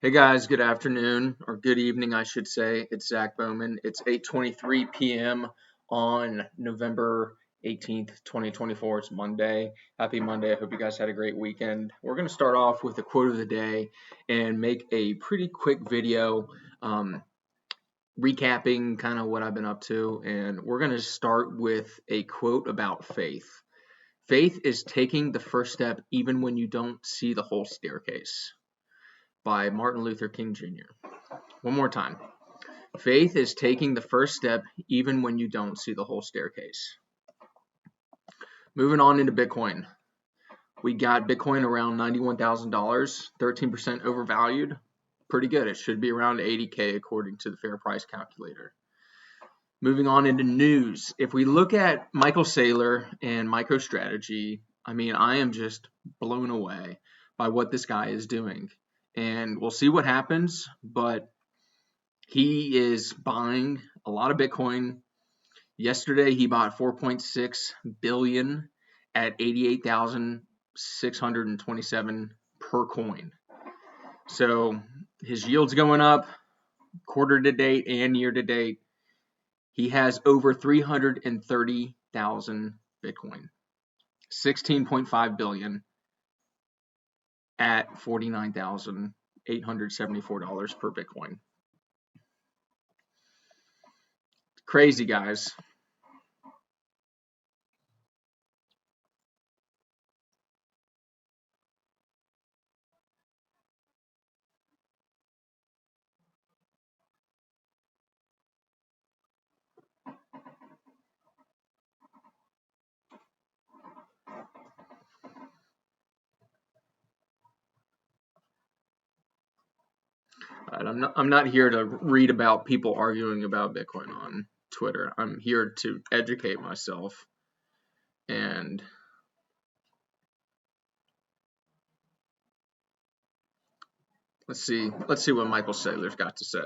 Hey guys, good afternoon or good evening, I should say. It's Zach Bowman. It's 8:23 p.m. on November 18th, 2024. It's Monday. Happy Monday. I hope you guys had a great weekend. We're going to start off with the quote of the day and make a pretty quick video recapping kind of what I've been up to. And we're going to start with a quote about faith. Faith is taking the first step even when you don't see the whole staircase, by Martin Luther King Jr. One more time. Faith is taking the first step even when you don't see the whole staircase. Moving on into Bitcoin. We got Bitcoin around $91,000, 13% overvalued. Pretty good. It should be around 80K according to the fair price calculator. Moving on into news. If we look at Michael Saylor and MicroStrategy, I am just blown away by what this guy is doing. And we'll see what happens, but he is buying a lot of Bitcoin. Yesterday, he bought 4.6 billion at 88,627 per coin. So his yield's going up quarter to date and year to date. He has over 330,000 Bitcoin, 16.5 billion at $49,874 per Bitcoin. Crazy, guys. I'm not here to read about people arguing about Bitcoin on Twitter. I'm here to educate myself. And let's see what Michael Saylor's got to say.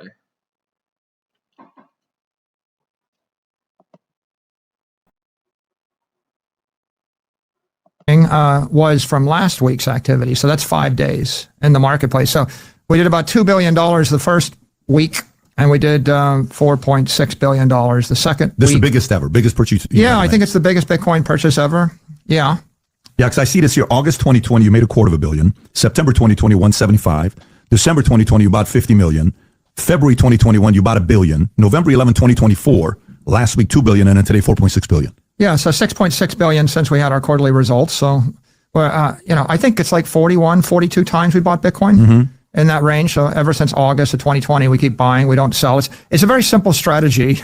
Was from last week's activity. So that's 5 days in the marketplace. So we did about $2 billion the first week, and we did $4.6 billion the second This is week. the biggest ever, biggest purchase. Yeah, I think it's the biggest Bitcoin purchase ever. Yeah. Yeah, because I see this here. August 2020, you made $250 million. September 2020, 175. December 2020, you bought 50 million. February 2021, you bought $1 billion. November 11, 2024, last week $2 billion, and then today 4.6 billion. Yeah, so 6.6 billion since we had our quarterly results. So, I think it's like 41, 42 times we bought Bitcoin in that range. So ever since August of 2020, we keep buying. We don't sell. It's a very simple strategy.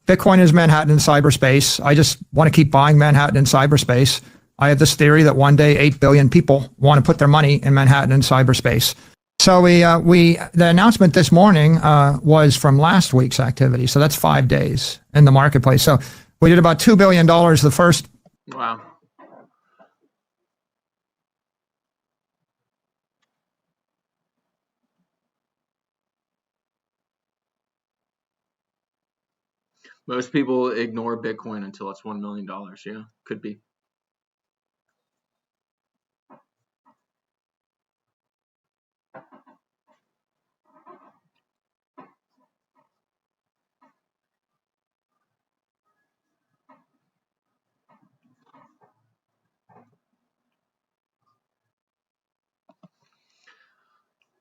Bitcoin is Manhattan in cyberspace. I just want to keep buying Manhattan in cyberspace. I have this theory that one day 8 billion people want to put their money in Manhattan in cyberspace. So the announcement this morning was from last week's activity. So that's 5 days in the marketplace. So we did about $2 billion the first. Wow. Most people ignore Bitcoin until it's $1 million. Yeah, could be.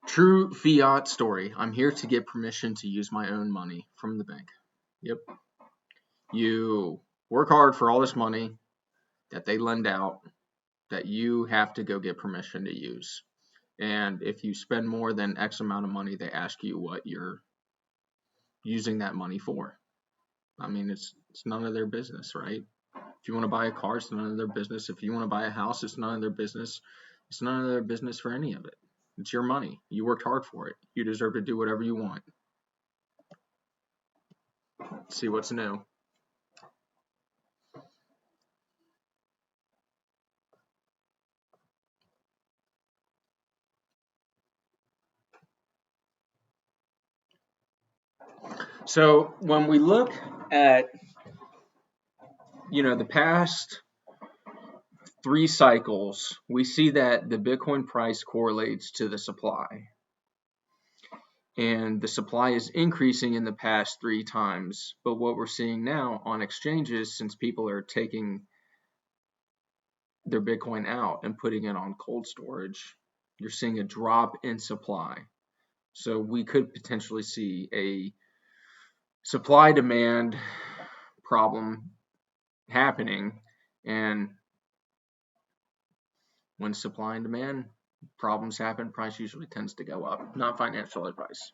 True fiat story. I'm here to get permission to use my own money from the bank. Yep. You work hard for all this money that they lend out that you have to go get permission to use. And if you spend more than X amount of money, they ask you what you're using that money for. It's none of their business, right? If you want to buy a car, it's none of their business. If you want to buy a house, it's none of their business. It's none of their business for any of it. It's your money. You worked hard for it. You deserve to do whatever you want. Let's see what's new. So when we look at, the past 3 cycles, we see that the Bitcoin price correlates to the supply. and the supply is increasing in the past 3 times. But what we're seeing now on exchanges, since people are taking their Bitcoin out and putting it on cold storage, you're seeing a drop in supply. So we could potentially see a supply demand problem happening, and when supply and demand problems happen, price usually tends to go up. Not financial advice.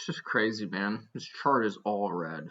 It's just crazy, man. This chart is all red.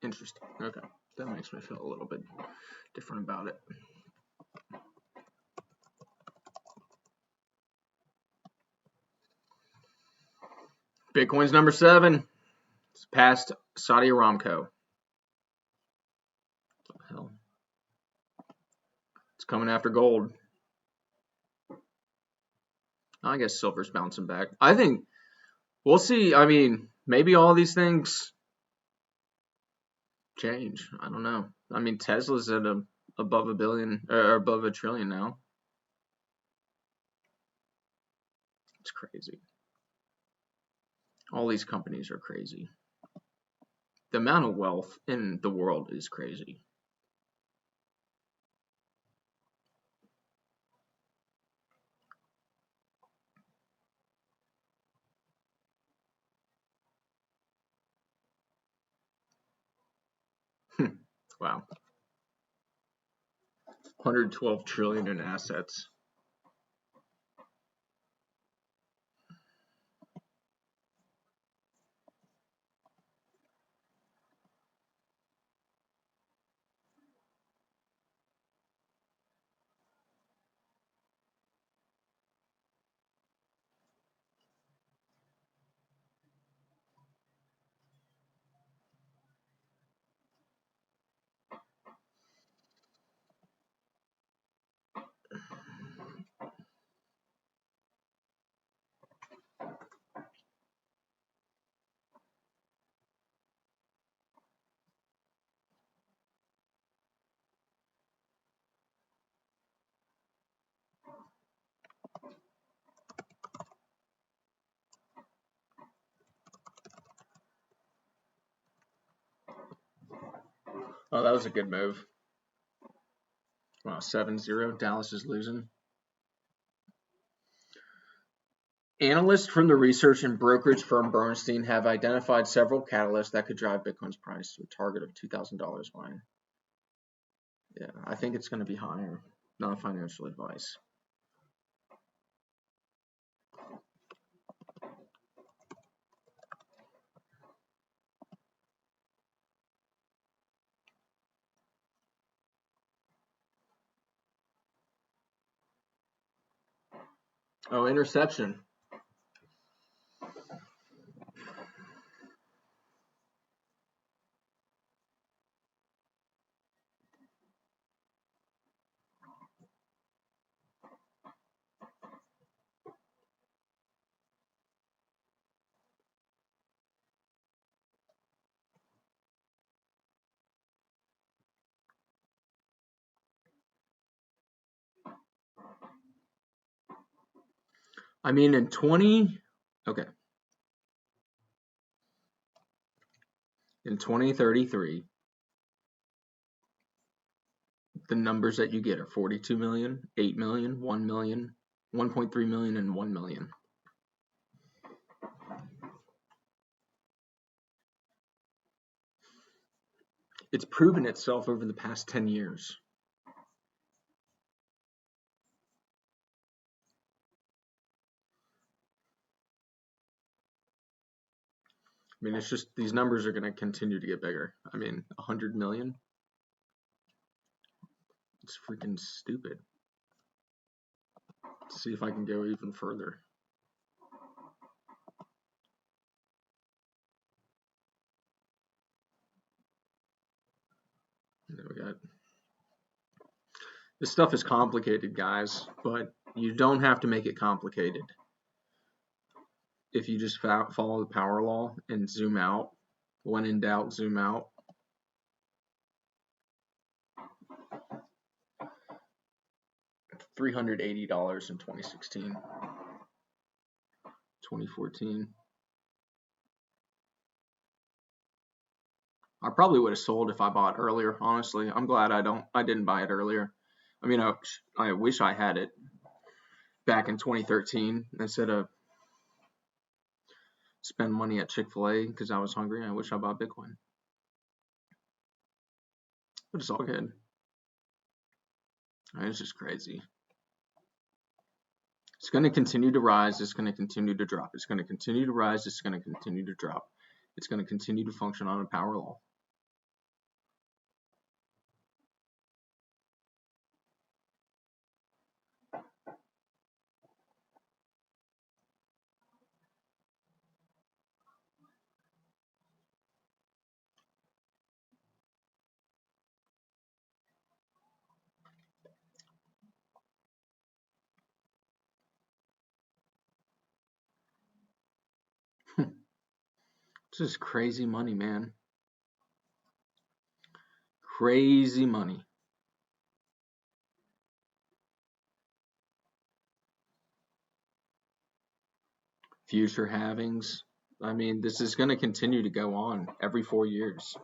Interesting. Okay. That makes me feel a little bit different about it. Bitcoin's number 7. It's past Saudi Aramco. What the hell? It's coming after gold. I guess silver's bouncing back. I think we'll see. I mean, maybe all these things change. I don't know. I mean, Tesla's at above a billion or above a trillion now. It's crazy. All these companies are crazy. The amount of wealth in the world is crazy. Wow. 112 trillion in assets. Oh, that was a good move. Wow, 7-0. Dallas is losing. Analysts from the research and brokerage firm Bernstein have identified several catalysts that could drive Bitcoin's price to a target of $2,000 line. Yeah, I think it's going to be higher. Not financial advice. Oh, interception. I mean, in 2033, the numbers that you get are 42 million, 8 million, 1 million, 1.3 million, and 1 million. It's proven itself over the past 10 years. I mean, it's just these numbers are going to continue to get bigger. I mean, 100 million? It's freaking stupid. Let's see if I can go even further. There we got. This stuff is complicated, guys, but you don't have to make it complicated. If you just follow the power law and zoom out, when in doubt, zoom out. $380 in 2016, 2014. I probably would have sold if I bought earlier, honestly. I'm glad I didn't buy it earlier. I mean, I wish I had it back in 2013 instead of spend money at Chick-fil-A because I was hungry. I wish I bought Bitcoin. But it's all good. I mean, it's just crazy. It's going to continue to rise. It's going to continue to drop. It's going to continue to rise. It's going to continue to drop. It's going to continue to function on a power law. This is crazy money, man. Crazy money. Future halvings. I mean, this is going to continue to go on every 4 years.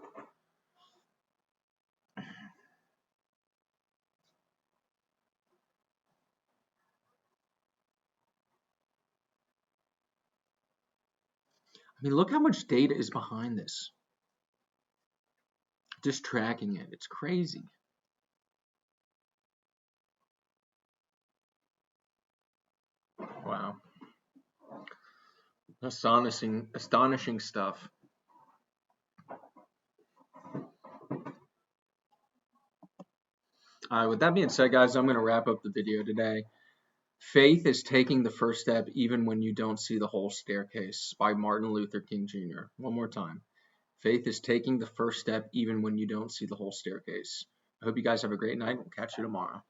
I mean, look how much data is behind this. Just tracking it. It's crazy. Wow. Astonishing stuff. With that being said, guys, I'm going to wrap up the video today. Faith is taking the first step even when you don't see the whole staircase by Martin Luther King Jr. One more time. Faith is taking the first step even when you don't see the whole staircase. I hope you guys have a great night. We'll catch you tomorrow.